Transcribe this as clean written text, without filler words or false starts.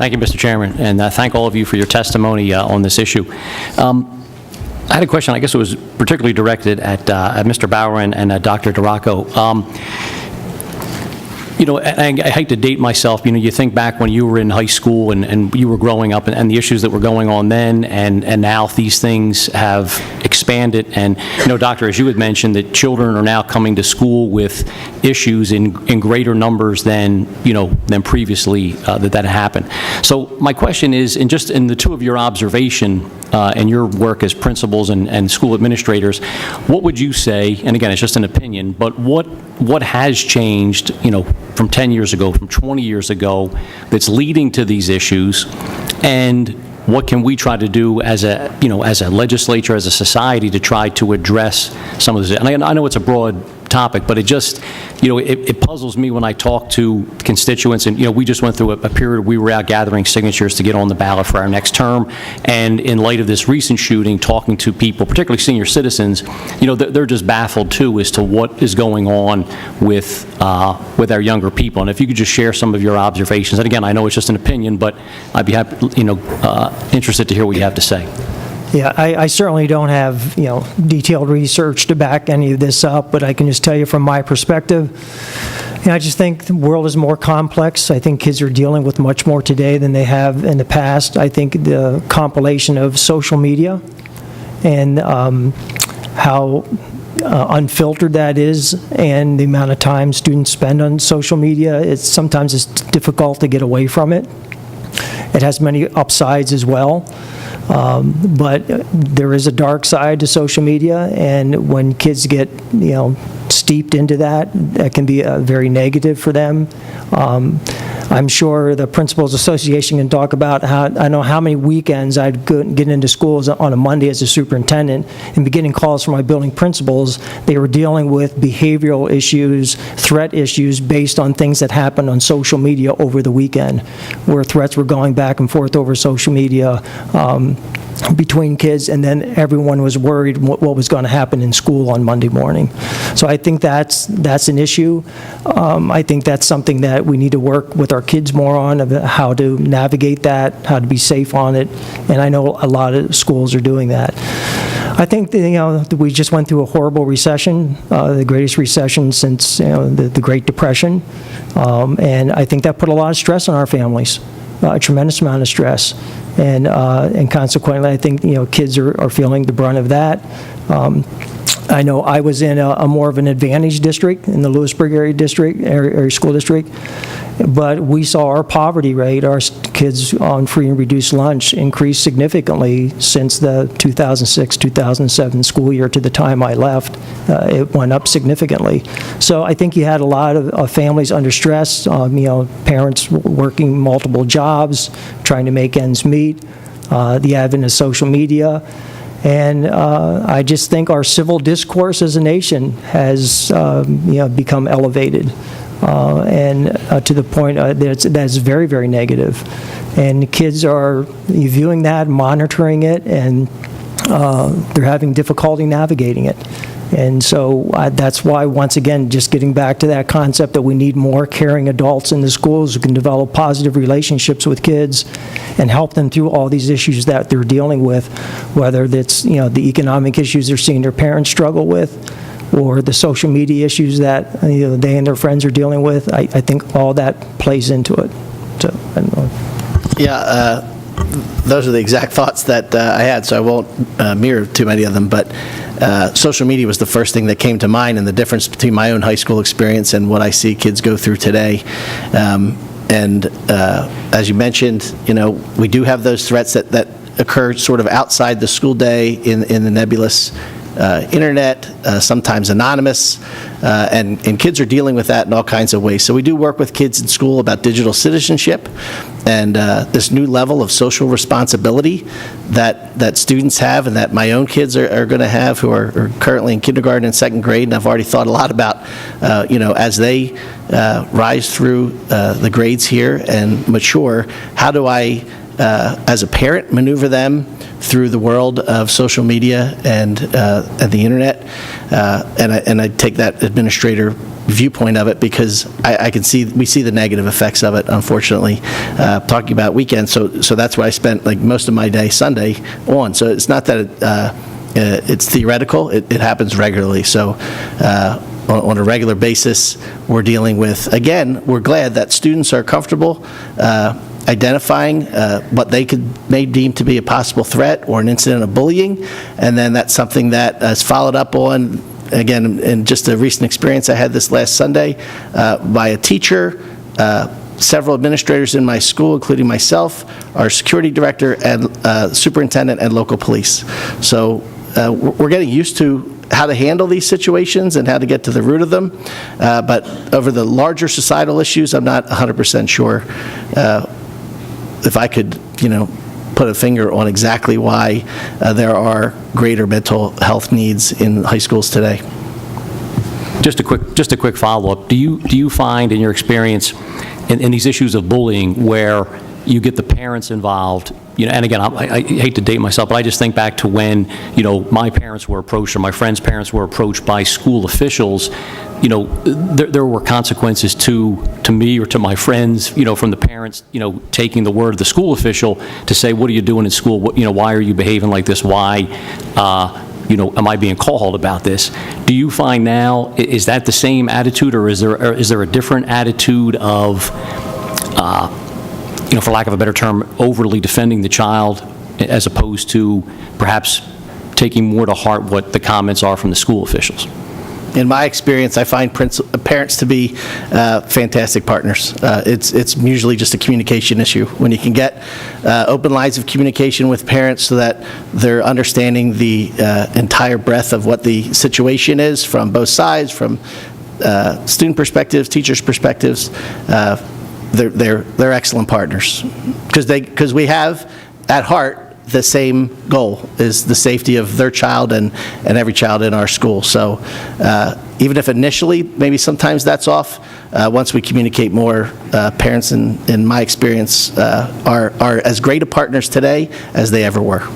Thank you, Mr. Chairman, and thank all of you for your testimony on this issue. I had a question, I guess it was particularly directed at Mr. Bauer and Dr. Duraco. You know, I hate to date myself, you know, you think back when you were in high school and you were growing up and the issues that were going on then, and now these things have expanded. And, you know, Doctor, as you had mentioned, that children are now coming to school with issues in greater numbers than, you know, than previously that happened. So my question is, in the two of your observation and your work as principals and school administrators, what would you say, and again, it's just an opinion, but what has changed, you know, from 10 years ago, from 20 years ago, that's leading to these issues, and what can we try to do as a, you know, as a legislature, as a society, to try to address some of this? And I know it's a broad topic, but it just, you know, it puzzles me when I talk to constituents, and, you know, we just went through a period we were out gathering signatures to get on the ballot for our next term, and in light of this recent shooting, talking to people, particularly senior citizens, you know, they're just baffled too as to what is going on with our younger people. And if you could just share some of your observations, and again, I know it's just an opinion, but I'd be happy, you know, interested to hear what you have to say. Yeah, I certainly don't have, you know, detailed research to back any of this up, but I can just tell you from my perspective, you know, I just think the world is more complex. I think kids are dealing with much more today than they have in the past. I think the compilation of social media and how unfiltered that is, and the amount of time students spend on social media, sometimes it's difficult to get away from it. It has many upsides as well. But there is a dark side to social media, and when kids get, you know, steeped into that, that can be very negative for them. I'm sure the Principals Association can talk about how, I know how many weekends I'd get into schools on a Monday as a superintendent and be getting calls from my building principals. They were dealing with behavioral issues, threat issues based on things that happened on social media over the weekend, where threats were going back and forth over social media between kids, and then everyone was worried what was going to happen in school on Monday morning. So I think that's an issue. I think that's something that we need to work with our kids more on, about how to navigate that, how to be safe on it, and I know a lot of schools are doing that. I think that, you know, we just went through a horrible recession, the greatest recession since, you know, the Great Depression, and I think that put a lot of stress on our families. A tremendous amount of stress, and consequently, I think, you know, kids are feeling the brunt of that. I know I was in a more of an advantaged district, in the Lewisburg area school district, but we saw our poverty rate, our kids on free and reduced lunch, increase significantly since the 2006-2007 school year to the time I left. It went up significantly. So I think you had a lot of families under stress, you know, parents working multiple jobs, trying to make ends meet, the advent of social media. And I just think our civil discourse as a nation has, you know, become elevated, and to the point that's very, very negative. And kids are viewing that, monitoring it, and they're having difficulty navigating it. And so that's why, once again, just getting back to that concept that we need more caring adults in the schools who can develop positive relationships with kids and help them through all these issues that they're dealing with, whether it's, you know, the economic issues they're seeing their parents struggle with, or the social media issues that, you know, they and their friends are dealing with. I think all that plays into it. So, I don't know. Yeah, those are the exact thoughts that I had, so I won't mirror too many of them, but social media was the first thing that came to mind, and the difference between my own high school experience and what I see kids go through today. And as you mentioned, you know, we do have those threats that occur sort of outside the school day in the nebulous internet, sometimes anonymous, and kids are dealing with that in all kinds of ways. So we do work with kids in school about digital citizenship and this new level of social responsibility that students have, and that my own kids are going to have, who are currently in kindergarten and second grade. And I've already thought a lot about, you know, as they rise through the grades here and mature, how do I as a parent, maneuver them through the world of social media and the internet. And I take that administrator viewpoint of it because we see the negative effects of it, unfortunately, talking about weekends. So that's why I spent like most of my day Sunday on. So it's not that it's theoretical, it happens regularly. So on a regular basis, we're dealing with, again, we're glad that students are comfortable identifying what may deem to be a possible threat or an incident of bullying, and then that's something that is followed up on, again, in just a recent experience I had this last Sunday, by a teacher, several administrators in my school, including myself, our security director, and superintendent, and local police. So we're getting used to how to handle these situations and how to get to the root of them. But over the larger societal issues, I'm not 100% sure if I could, put a finger on exactly why there are greater mental health needs in high schools today. Just a quick follow-up. Do you find in your experience in these issues of bullying where you get the parents involved, and again, I hate to date myself, but I just think back to when, my parents were approached or my friends' parents were approached by school officials, there were consequences to me or to my friends, from the parents, taking the word of the school official to say, what are you doing in school? Why are you behaving like this? Why, am I being called about this? Do you find now, is that the same attitude, or is there a different attitude of, for lack of a better term, overly defending the child as opposed to perhaps taking more to heart what the comments are from the school officials? In my experience, I find parents to be fantastic partners. It's usually just a communication issue. When you can get open lines of communication with parents so that they're understanding the entire breadth of what the situation is from both sides, from student perspectives, teachers' perspectives, they're excellent partners because we have at heart the same goal, is the safety of their child and every child in our school. So even if initially maybe sometimes that's off, once we communicate more, parents in my experience are as great a partners today as they ever were.